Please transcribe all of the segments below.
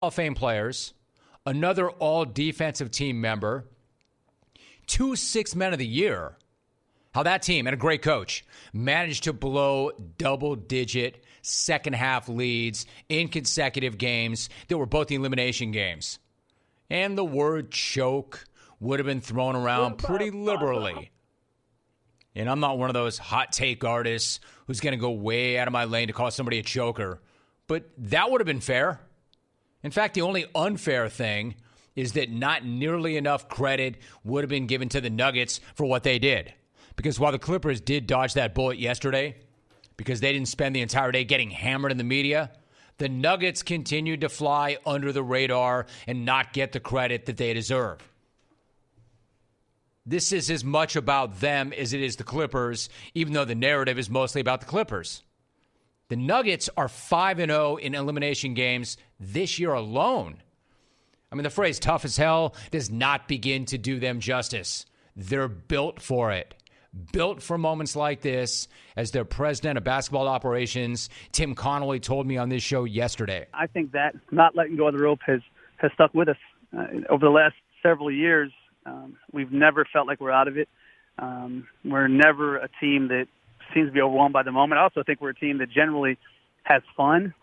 Hall of Fame players, another all-defensive team member, 2 Sixth Men of the Year. How that team and a great coach managed to blow double-digit second-half leads in consecutive games that were both the elimination games. And the word choke would have been thrown around pretty liberally. And I'm not one of those hot take artists who's going to go way out of my lane to call somebody a choker. But that would have been fair. In fact, the only unfair thing is that not nearly enough credit would have been given to the Nuggets for what they did. Because while the Clippers did dodge that bullet yesterday, because they didn't spend the entire day getting hammered in the media, the Nuggets continued to fly under the radar and not get the credit that they deserve. This is as much about them as it is the Clippers, even though the narrative is mostly about the Clippers. The Nuggets are 5-0 in elimination games this year alone. I mean, the phrase tough as hell does not begin to do them justice. They're built for it. Built for moments like this, as their president of basketball operations, Tim Connolly, told me on this show yesterday. I think that not letting go of the rope has stuck with us. Over the last several years, we've never felt like we're out of it. We're never a team that seems to be overwhelmed by the moment. I also think we're a team that generally has fun.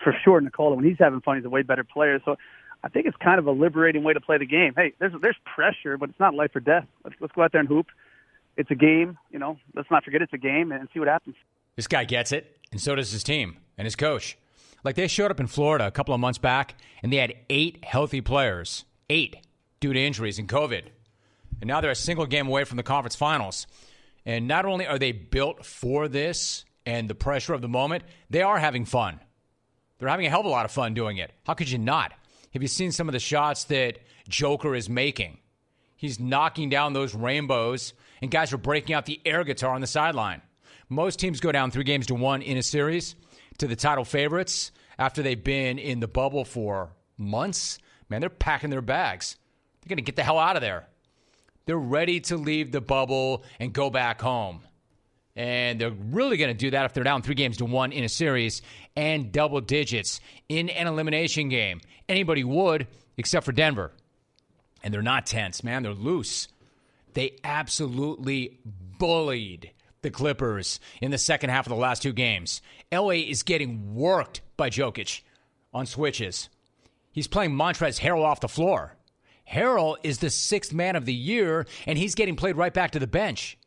For sure, Nikola, when he's having fun, he's a way better player. So I think it's kind of a liberating way to play the game. Hey, there's pressure, but it's not life or death. Let's go out there and hoop. It's a game, let's not forget it's a game and see what happens. This guy gets it, and so does his team and his coach. Like, they showed up in Florida a couple of months back, and they had 8 healthy players. 8 due to injuries and COVID. And now they're a single game away from the conference finals. And not only are they built for this and the pressure of the moment, they are having fun. They're having a hell of a lot of fun doing it. How could you not? Have you seen some of the shots that Joker is making? He's knocking down those rainbows, and guys are breaking out the air guitar on the sideline. Most teams go down 3-1 in a series to the title favorites after they've been in the bubble for months. Man, they're packing their bags. They're going to get the hell out of there. They're ready to leave the bubble and go back home. And they're really going to do that if they're down 3-1 in a series and double digits in an elimination game. Anybody would, except for Denver. And they're not tense, man. They're loose. They absolutely bullied the Clippers in the second half of the last 2 games. LA is getting worked by Jokic on switches. He's playing Montrezl Harrell off the floor. Harrell is the 6th man of the year, and he's getting played right back to the bench.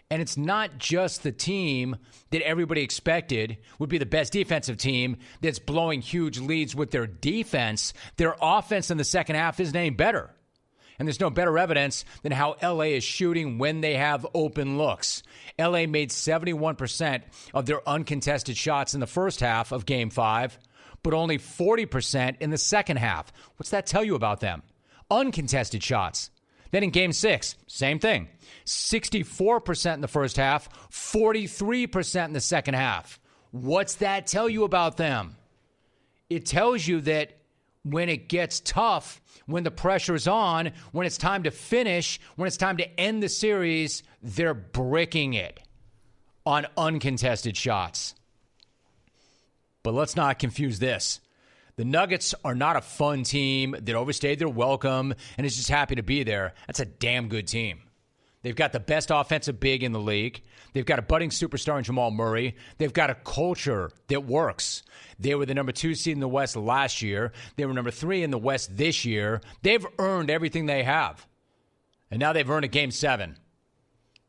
And it's not just the team that everybody expected would be the best defensive team that's blowing huge leads with their defense. Their offense in the second half isn't any better. And there's no better evidence than how LA is shooting when they have open looks. LA made 71% of their uncontested shots in the first half of Game 5, but only 40% in the second half. What's that tell you about them? Uncontested shots. Then in Game 6, same thing. 64% in the first half, 43% in the second half. What's that tell you about them? It tells you that when it gets tough, when the pressure's on, when it's time to finish, when it's time to end the series, they're bricking it on uncontested shots. But let's not confuse this. The Nuggets are not a fun team that overstayed their welcome and is just happy to be there. That's a damn good team. They've got the best offensive big in the league. They've got a budding superstar in Jamal Murray. They've got a culture that works. They were the number 2 seed in the West last year. They were number 3 in the West this year. They've earned everything they have. And now they've earned a Game 7.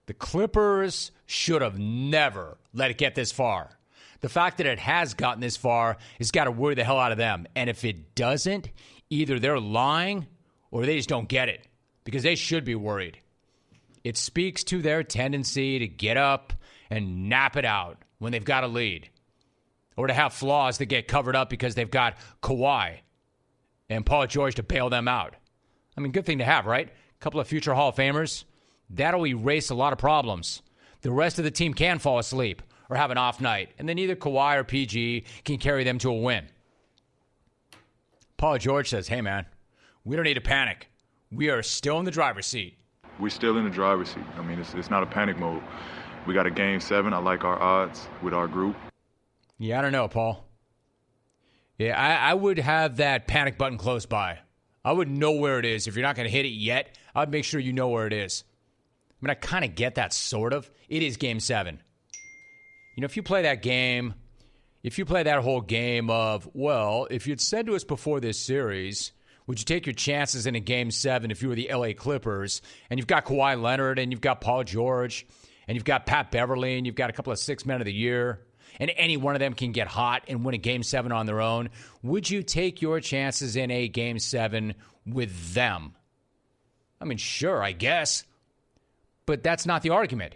The Clippers should have never let it get this far. The fact that it has gotten this far has got to worry the hell out of them. And if it doesn't, either they're lying or they just don't get it, because they should be worried. It speaks to their tendency to get up and nap it out when they've got a lead, or to have flaws that get covered up because they've got Kawhi and Paul George to bail them out. I mean, good thing to have, right? A couple of future Hall of Famers. That'll erase a lot of problems. The rest of the team can fall asleep or have an off night, and then either Kawhi or PG can carry them to a win. Paul George says, hey, man, we don't need to panic. We are still in the driver's seat. We're still in the driver's seat. I mean, it's not a panic mode. We got a Game 7. I like our odds with our group. Yeah, I don't know, Paul. Yeah, I would have that panic button close by. I would know where it is. If you're not going to hit it yet, I'd make sure you know where it is. I mean, I kind of get that, sort of. It is Game 7. You know, if you play that game, if you play that whole game of, well, if you'd said to us before this series, would you take your chances in a Game 7 if you were the LA Clippers, and you've got Kawhi Leonard, and you've got Paul George, and you've got Pat Beverly, and you've got a couple of six men of the year, and any one of them can get hot and win a Game 7 on their own, would you take your chances in a Game 7 with them? I mean, sure, I guess. But that's not the argument.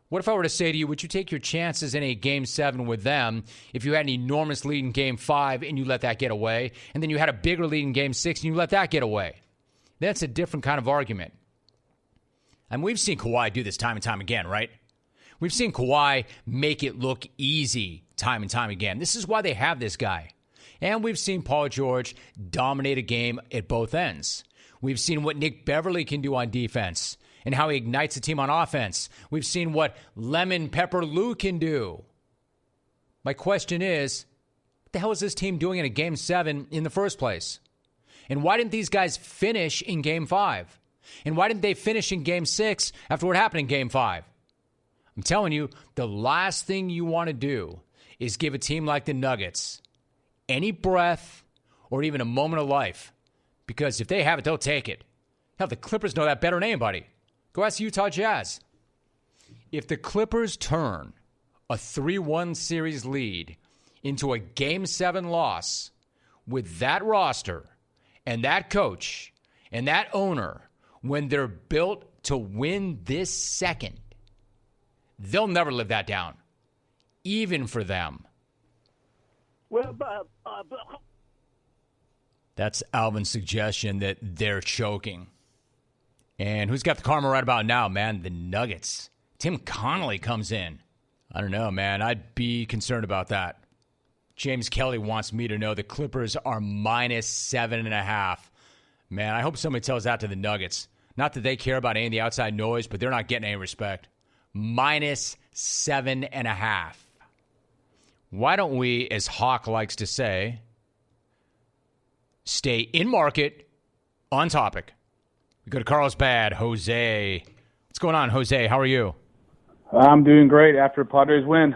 What if I were to say to you, would you take your chances in a Game 7 with them if you had an enormous lead in Game 5 and you let that get away, and then you had a bigger lead in Game 6 and you let that get away? That's a different kind of argument. And we've seen Kawhi do this time and time again, right? We've seen Kawhi make it look easy time and time again. This is why they have this guy. And we've seen Paul George dominate a game at both ends. We've seen what Nick Beverly can do on defense and how he ignites a team on offense. We've seen what Lemon Pepper Lou can do. My question is, what the hell is this team doing in a Game 7 in the first place? And why didn't these guys finish in Game 5? And why didn't they finish in Game 6 after what happened in Game 5? I'm telling you, the last thing you want to do is give a team like the Nuggets any breath or even a moment of life. Because if they have it, they'll take it. Hell, the Clippers know that better than anybody. Go ask the Utah Jazz. If the Clippers turn a 3-1 series lead into a Game 7 loss with that roster and that coach and that owner, when they're built to win this second, they'll never live that down, even for them. Well, That's Alvin's suggestion that they're choking. And who's got the karma right about now, man? The Nuggets. Tim Connolly comes in. I don't know, man. I'd be concerned about that. James Kelly wants me to know the Clippers are -7.5. Man, I hope somebody tells that to the Nuggets. Not that they care about any of the outside noise, but they're not getting any respect. -7.5. Why don't we, as Hawk likes to say, stay in market, on topic? We go to Carlsbad, Jose. What's going on, Jose? How are you? I'm doing great after Padres win.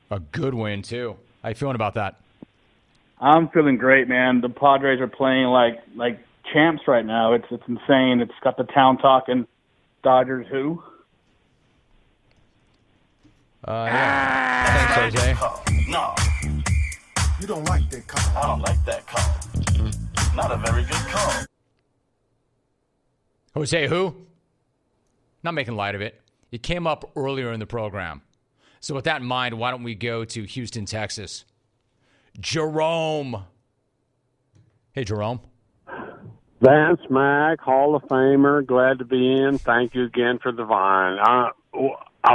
A good win, too. How you feeling about that? I'm feeling great, man. The Padres are playing like champs right now. It's insane. It's got the town talking. Dodgers who? Yeah. Thanks, Jose. No. You don't like that call. I don't like that call. Not a very good call. Jose who? Not making light of it. It came up earlier in the program. So with that in mind, why don't we go to Houston, Texas? Jerome. Hey, Jerome. Vance Mack, Hall of Famer, glad to be in. Thank you again for the vine. I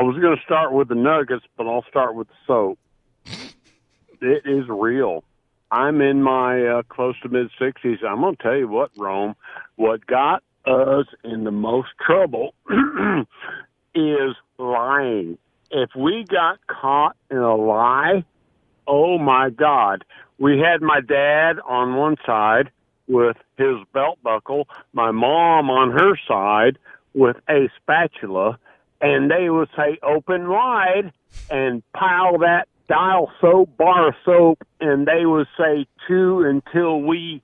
was going to start with the Nuggets, but I'll start with the soap. It is real. I'm in my close to mid-60s. I'm going to tell you what, Rome, what got us in the most trouble is lying. If we got caught in a lie, oh, my God. We had my dad on one side with his belt buckle, my mom on her side with a spatula, and they would say, open wide, and pile that dial soap, bar of soap, and they would say, chew until we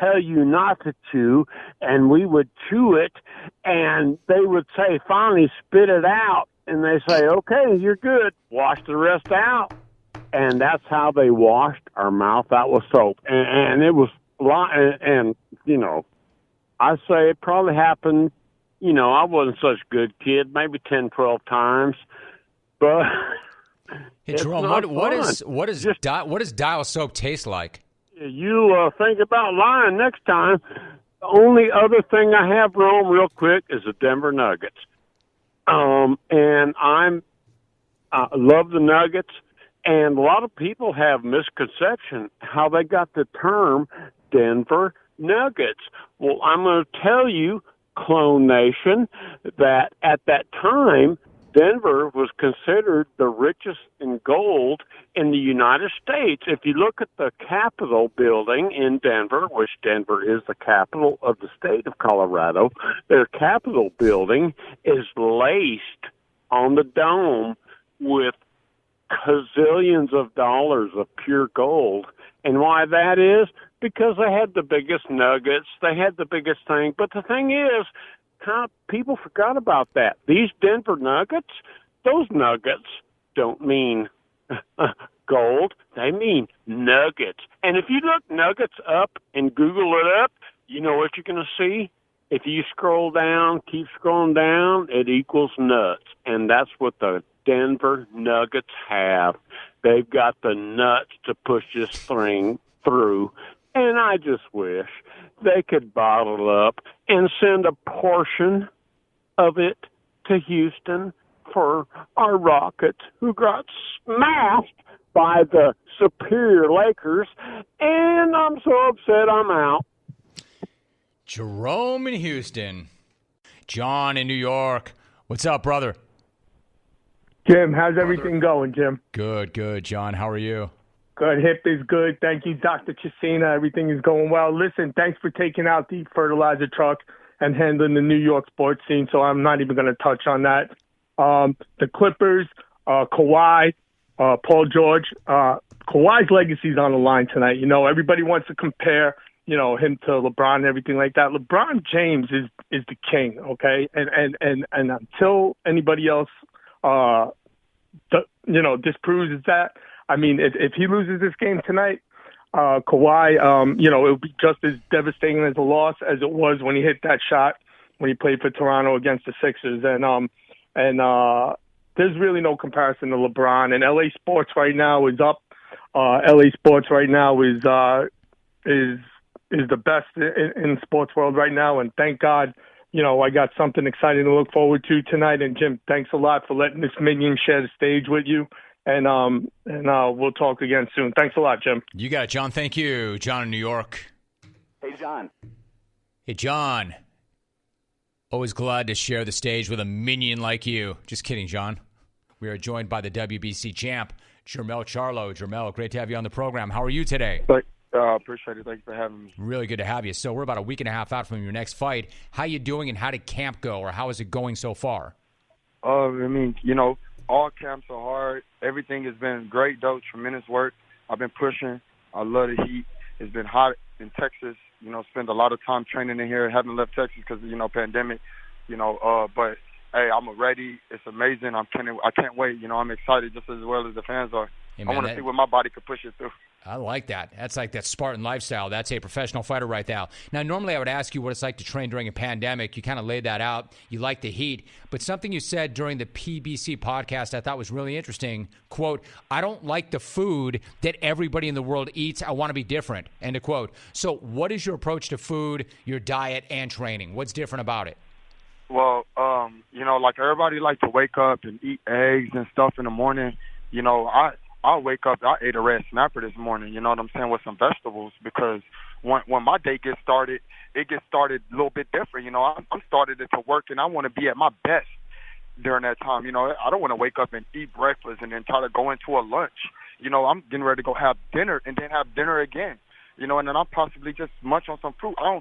tell you not to chew, and we would chew it, and they would say, finally, spit it out, and they say, okay, you're good, wash the rest out. And that's how they washed our mouth out with soap. And it was, and you know, I say it probably happened, you know, I wasn't such a good kid, maybe 10, 12 times, but hey, Jerome, what does dial soap taste like? You think about lying next time. The only other thing I have, Rome, real quick, is the Denver Nuggets. And I love the Nuggets, and a lot of people have misconception how they got the term Denver Nuggets. Well, I'm going to tell you, Clone Nation, that at that time, Denver was considered the richest in gold in the United States. If you look at the Capitol building in Denver, which Denver is the capital of the state of Colorado, their Capitol building is laced on the dome with gazillions of dollars of pure gold. And why that is? Because they had the biggest nuggets, they had the biggest thing. But the thing is, people forgot about that. These Denver Nuggets, those nuggets don't mean gold. They mean nuggets. And if you look nuggets up and Google it up, you know what you're going to see? If you scroll down, keep scrolling down, it equals nuts. And that's what the Denver Nuggets have. They've got the nuts to push this thing through. And I just wish they could bottle up and send a portion of it to Houston for our Rockets, who got smashed by the superior Lakers. And I'm so upset I'm out. Jerome in Houston. John in New York. What's up, brother? Jim, how's everything going, Jim? Good, John. How are you? Good. Hip is good. Thank you, Dr. Chisina. Everything is going well. Listen, thanks for taking out the fertilizer truck and handling the New York sports scene, so I'm not even going to touch on that. The Clippers, Kawhi, Paul George. Kawhi's legacy is on the line tonight. You know, everybody wants to compare, you know, him to LeBron and everything like that. LeBron James is the king, okay? And until anybody else, disproves that, I mean, if he loses this game tonight, Kawhi, it would be just as devastating as a loss as it was when he hit that shot when he played for Toronto against the Sixers. And there's really no comparison to LeBron. And LA sports right now is up. LA sports right now is the best in the sports world right now. And thank God, you know, I got something exciting to look forward to tonight. And Jim, thanks a lot for letting this minion share the stage with you. And we'll talk again soon. Thanks a lot, Jim. You got it, John. Thank you. John in New York. Hey, John. Hey, John. Always glad to share the stage with a minion like you. Just kidding, John. We are joined by the WBC champ, Jermel Charlo. Jermel, great to have you on the program. How are you today? Appreciate it. Thanks for having me. Really good to have you. So we're about a week and a half out from your next fight. How you doing, and how did camp go, or how is it going so far? All camps are hard. Everything has been great, though. Tremendous work. I've been pushing. I love the heat. It's been hot in Texas. You know, spend a lot of time training in here. Haven't left Texas because of, pandemic. But, hey, I'm ready. It's amazing. I can't wait. I'm excited just as well as the fans are. Hey, man, I want to see what my body could push it through. I like that. That's like that Spartan lifestyle. That's a professional fighter right now. Now, normally I would ask you what it's like to train during a pandemic. You kind of laid that out. You like the heat. But something you said during the PBC podcast I thought was really interesting. Quote, I don't like the food that everybody in the world eats. I want to be different. End of quote. So what is your approach to food, your diet, and training? What's different about it? Well, like everybody like to wake up and eat eggs and stuff in the morning. I wake up, I ate a red snapper this morning, you know what I'm saying, with some vegetables, because when my day gets started, it gets started a little bit different. I'm started to work, and I want to be at my best during that time. I don't want to wake up and eat breakfast and then try to go into a lunch. I'm getting ready to go have dinner and then have dinner again. And then I'll possibly just munch on some fruit. I'm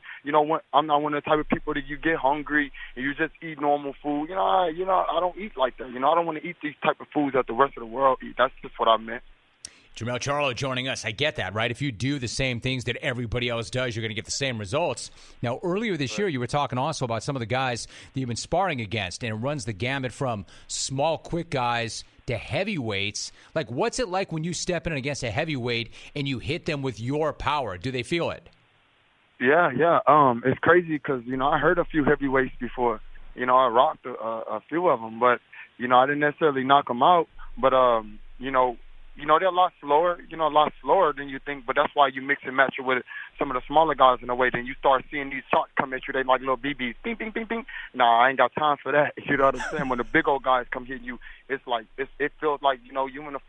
not one of the type of people that you get hungry and you just eat normal food. I don't eat like that. I don't want to eat these type of foods that the rest of the world eat. That's just what I meant. Jermel Charlo joining us. I get that, right? If you do the same things that everybody else does, you're going to get the same results. Now, earlier this year, you were talking also about some of the guys that you've been sparring against, and it runs the gamut from small, quick guys to heavyweights. Like, what's it like when you step in against a heavyweight and you hit them with your power? Do they feel it? Yeah. It's crazy because, I heard a few heavyweights before. I rocked a few of them, but, I didn't necessarily knock them out. But, they're a lot slower than you think, but that's why you mix and match it with some of the smaller guys in a way. Then you start seeing these shots come at you. They like little BBs. Bing, bing, bing, bing. Nah, I ain't got time for that. You know what I'm saying? When the big old guys come hitting you, it's like, it feels like, you in a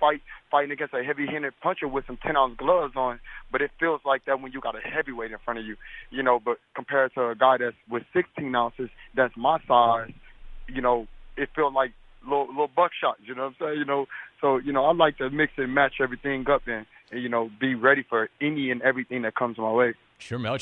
fighting against a heavy-handed puncher with some 10-ounce gloves on, but it feels like that when you got a heavyweight in front of you, but compared to a guy that's with 16 ounces, that's my size, it feels like little buckshots. You know what I'm saying? So I like to mix and match everything up and be ready for any and everything that comes my way. Sure, Mel.